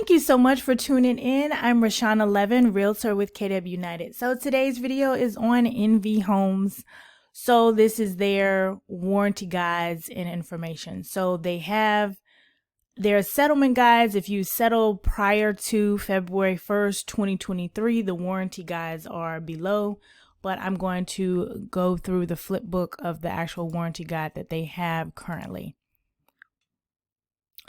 Thank you so much for tuning in. I'm Rashana Levin, Realtor with KW United. So today's video is on NVHomes. So this is their warranty guides and information. So they have their settlement guides. If you settle prior to February 1st, 2023, the warranty guides are below. But I'm going to go through the flip book of the actual warranty guide that they have currently.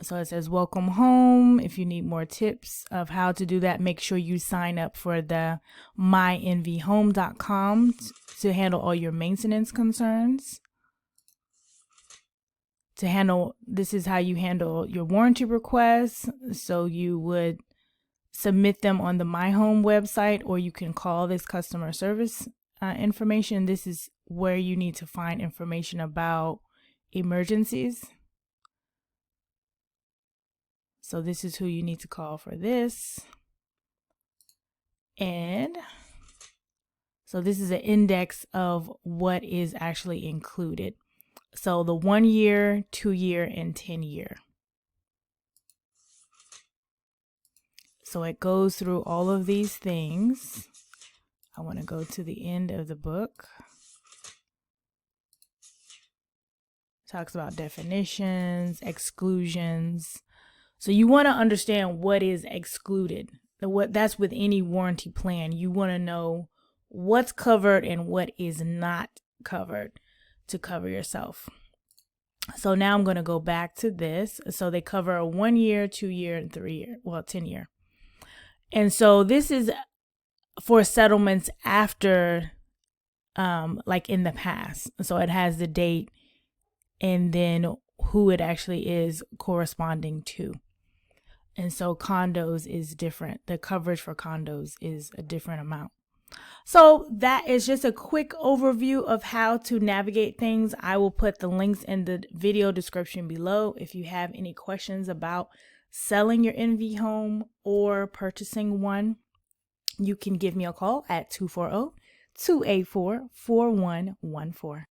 So it says, welcome home. If you need more tips of how to do that, make sure you sign up for the mynvhome.com to handle all your maintenance concerns. This is how you handle your warranty requests. So you would submit them on the My Home website, or you can call this customer service information. This is where you need to find information about emergencies. So this is who you need to call for this. And so this is an index of what is actually included. So the 1 year, 2 year, and 10 year. So it goes through all of these things. I want to go to the end of the book. Talks about definitions, exclusions. So you want to understand what is excluded. That's with any warranty plan. You want to know what's covered and what is not covered to cover yourself. So now I'm going to go back to this. So they cover a 1 year, 2 year, and 3 year, 10 year. And so this is for settlements after, like in the past. So it has the date and then who it actually is corresponding to. And so condos is different. The coverage for condos is a different amount. So that is just a quick overview of how to navigate things. I will put the links in the video description below. If you have any questions about selling your NVHome or purchasing one, you can give me a call at 240-284-4114.